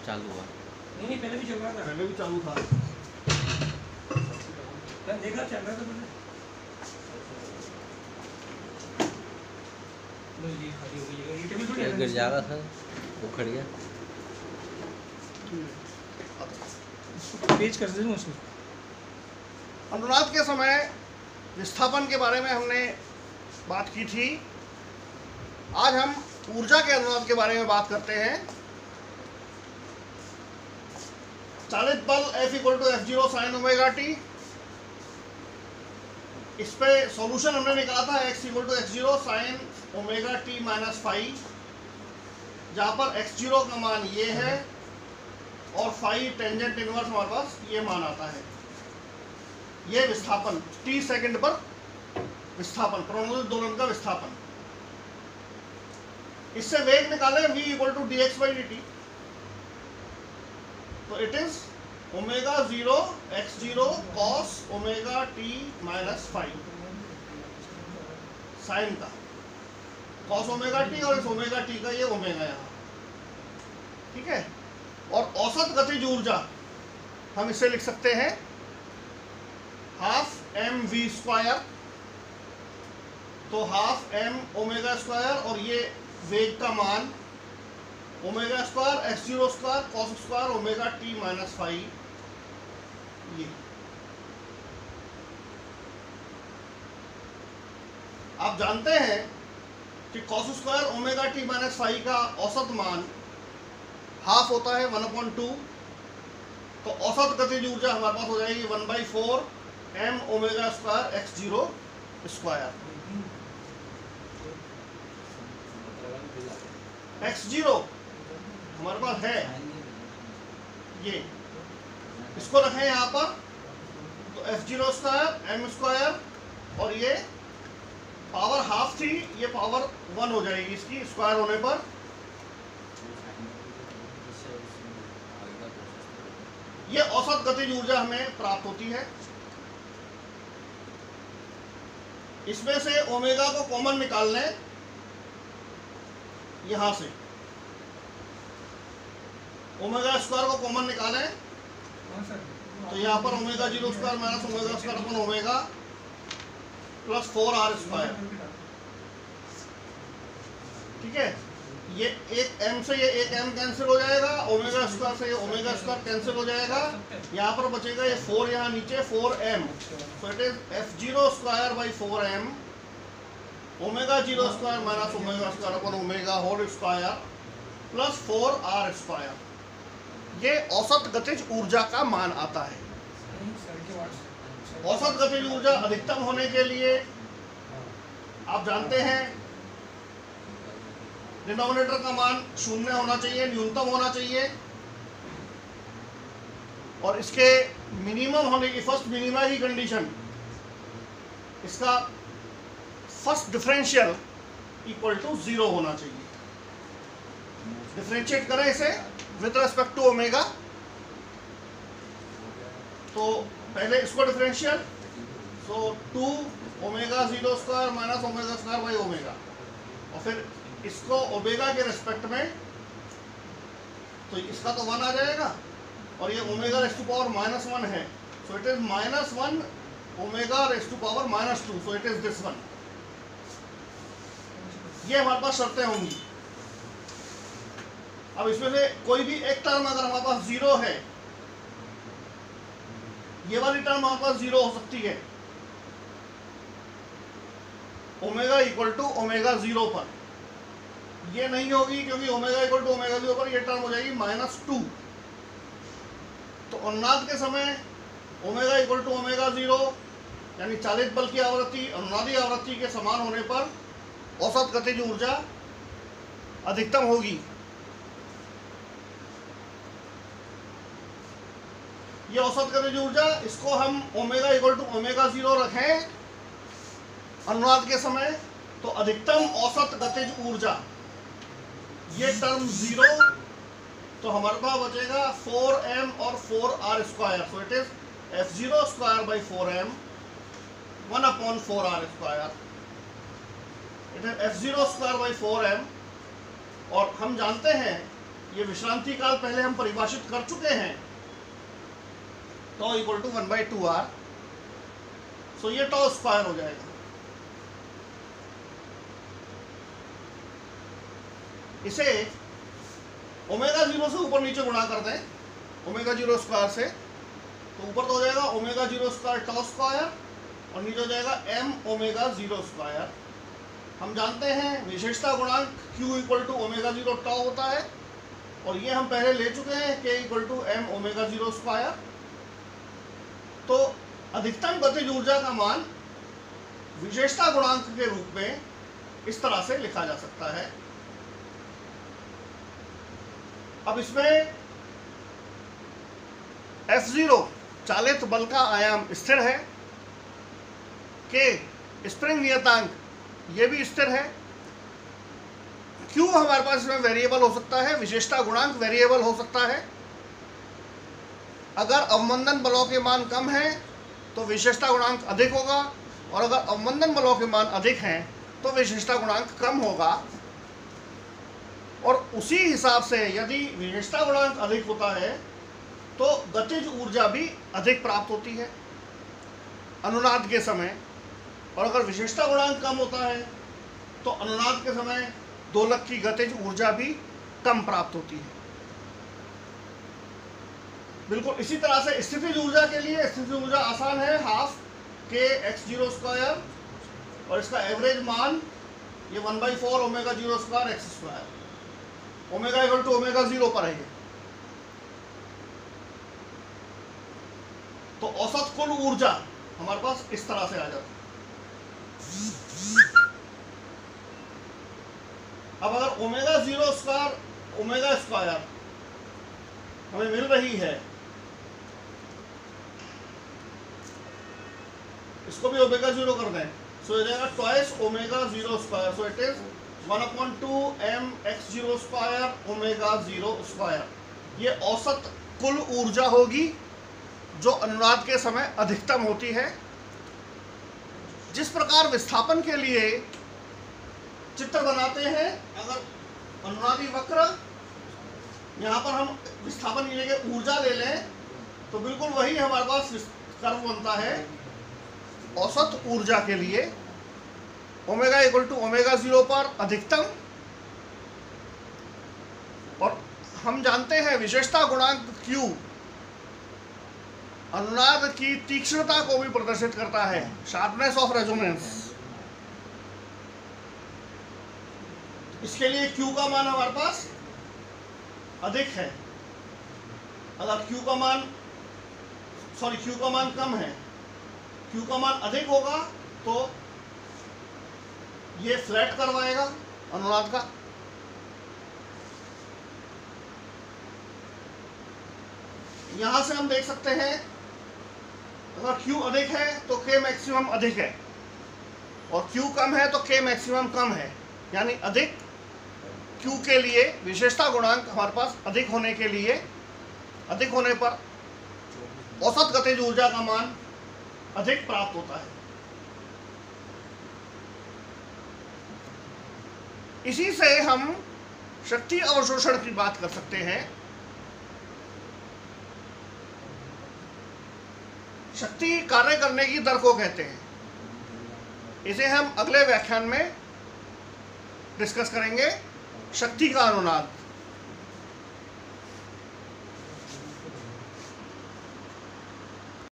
चालू हुआ। नहीं पहले भी चल रहा था, पहले भी चालू था। देखा चल रहा था पहले। ये खाली हो गई जगह, ये टेबल थोड़ी ये गिर जाएगा सर, वो खड़ गया। पेज कर दे उसको। अनुनाद के समय विस्थापन के बारे में हमने बात की थी। आज हम ऊर्जा के अनुनाद के बारे में बात करते हैं। चालित बल F = F0 sin omega t। इस पे सॉल्यूशन हमने निकाला था x = x0 sin omega t - phi, जहाँ पर x0 का मान ये है और phi टेंजेंट इनवर्स हमारे पास ये मान आता है। ये विस्थापन t सेकंड पर विस्थापन, प्रणोदित दोलन का विस्थापन। इससे वेग निकाले v = dx/dt। तो it is ω0 x0 cos omega t - phi sine का cos ओमेगा t और इस ओमेगा t का ये ओमेगा यहाँ, ठीक है। और औसत गतिज ऊर्जा हम इसे लिख सकते हैं ½mv²। तो ½m ω², और ये वेग का मान ω² x0² cos² omega t - phi। ये आप जानते हैं कि cos² ओमेगा t - phi का औसत मान हाफ होता है 1/2। तो औसत गतिज ऊर्जा हमारे पास हो जाएगी 1/4 m ω² x0²। x0 हमारे पास है, ये इसको रखें यहाँ पर। तो f0² m² और ये पावर हाफ थी, ये पावर 1 हो जाएगी इसकी स्क्वायर होने पर। ये औसत गतिज ऊर्जा हमें प्राप्त होती है। इसमें से ओमेगा को कॉमन निकाल लें, यहां से ω² को कॉमन निकालें तो यहाँ पर ω02 - ω² प्लस 4r², ठीक है। ये एक m से ये एक m कैंसिल हो जाएगा, ω² से ये ω² कैंसिल हो जाएगा, यहाँ पर बचेगा ये 4 यहाँ नीचे 4m। तो it is f02/4m ω02 - ω² plus 4r²। ये औसत गतिज ऊर्जा का मान आता है। औसत गतिज ऊर्जा अधिकतम होने के लिए आप जानते हैं डिनोमिनेटर का मान 0 होना चाहिए, न्यूनतम होना चाहिए। और इसके मिनिमम होने की फर्स्ट मिनिमा की कंडीशन, इसका फर्स्ट डिफरेंशियल = 0 होना चाहिए। डिफरेंशिएट करें इसे विद रेस्पेक्ट टू ओमेगा। तो पहले इसको डिफरेंशियल, सो 2 ω02 - ω²/ω, और फिर इसको ओमेगा के रेस्पेक्ट में, तो इसका तो 1 आ जाएगा और ये ω⁻⁻1 है, so it is -1 ω⁻⁻2, so it is this one. ये हमारे पास शर्तें होंगी। अब इसमें से कोई भी एक टर्म अगर हमारे पास 0 है, ये वाली टर्म हमारे पास 0 हो सकती है ω = ω0 पर। ये नहीं होगी क्योंकि ω = ω0 पर ये टर्म हो जाएगी -2। तो अनुनाद के समय ω = ω0 यानी चालित बल की आवृत्ति अनुनादी आवृत्ति के समान होने पर औसत गतिज ऊर्जा अधिकतम होगी। ये औसत गतिज ऊर्जा, इसको हम ω = ω0 रखें अनुनाद के समय, तो अधिकतम औसत गतिज ऊर्जा ये टर्म 0, तो हमारे पास बचेगा 4m और 4r²। So it is f02/4m 1/4r²। It is f02/4m। और हम जानते हैं ये विश्रांति काल पहले हम परिभाषित कर चुके हैं, टॉ इक्वल टू 1/2r, सो ये टॉ स्क्वायर हो जाएगा। इसे ओमेगा 0 से ऊपर नीचे गुणा कर दें, ओमेगा 0 स्क्वायर से, तो ऊपर तो हो जाएगा ओमेगा 0 स्क्वायर टॉ स्क्वायर और नीचे हो जाएगा m ओमेगा 0 स्क्वायर। हम जानते हैं विशेषता गुणांक q इक्वल टू ओमेगा 0 टॉ होता है और ये हम पहले ले चुके हैं k equal to m omega 0 square. तो अधिकतम गतिज ऊर्जा का मान विशेषता गुणांक के रूप में इस तरह से लिखा जा सकता है। अब इसमें F0 चालित बल का आयाम स्थिर है, K स्प्रिंग नियतांक ये भी स्थिर है, Q हमारे पास इसमें वेरिएबल हो सकता है, विशेषता गुणांक वेरिएबल हो सकता है। अगर अवमंदन बलों के मान कम हैं तो विशेषता गुणांक अधिक होगा और अगर अवमंदन बलों के मान अधिक हैं तो विशेषता गुणांक कम होगा। और उसी हिसाब से यदि विशेषता गुणांक अधिक होता है तो गतिज ऊर्जा भी अधिक प्राप्त होती है अनुनाद के समय, और अगर विशेषता गुणांक कम होता है तो अनुनाद के समय दोलक की गतिज ऊर्जा भी कम प्राप्त होती है। बिल्कुल इसी तरह से स्थितिज ऊर्जा के लिए स्थितिज ऊर्जा आसान है, हाफ k x0 स्क्वायर और इसका एवरेज मान ये 1/4 omega 0 square x square, omega equal to omega 0 पर है ये। तो औसत कुल ऊर्जा हमारे पास इस तरह से आ जाती है। अब अगर ओमेगा 0 स्क्वायर ओमेगा स्क्वायर हमें मिल रही है, इसको भी ओमेगा 0 कर दें, सो हो जाएगा twice omega 0 square, so it is 1/2 m x0 square omega 0 square. ये औसत कुल ऊर्जा होगी जो अनुनाद के समय अधिकतम होती है। जिस प्रकार विस्थापन के लिए चित्र बनाते हैं, अगर अनुनादी वक्र यहाँ पर हम विस्थापन की जगह ऊर्जा ले लें तो बिल्कुल वही हमारे पास कर्व बनता है औसत ऊर्जा के लिए। ओमेगा इक्वल टू ओमेगा 0 पर अधिकतम, और हम जानते हैं विशेषता गुणांक Q अनुनाद की तीक्ष्णता को भी प्रदर्शित करता है, शार्पनेस ऑफ रेजोनेंस। इसके लिए Q का मान हमारे पास अधिक है। अगर Q का मान कम है, Q का मान अधिक होगा तो ये फ्लैट करवाएगा अनुनाद का। यहां से हम देख सकते हैं अगर Q अधिक है तो K मैक्सिमम अधिक है और Q कम है तो K मैक्सिमम कम है, यानी अधिक Q के लिए विशेषता गुणांक हमारे पास अधिक होने पर औसत गतिज ऊर्जा का मान अधिक प्राप्त होता है। इसी से हम शक्ति अवशोषण की बात कर सकते हैं। शक्ति कार्य करने की दर को कहते हैं। इसे हम अगले व्याख्यान में डिस्कस करेंगे, शक्ति का अनुनाद।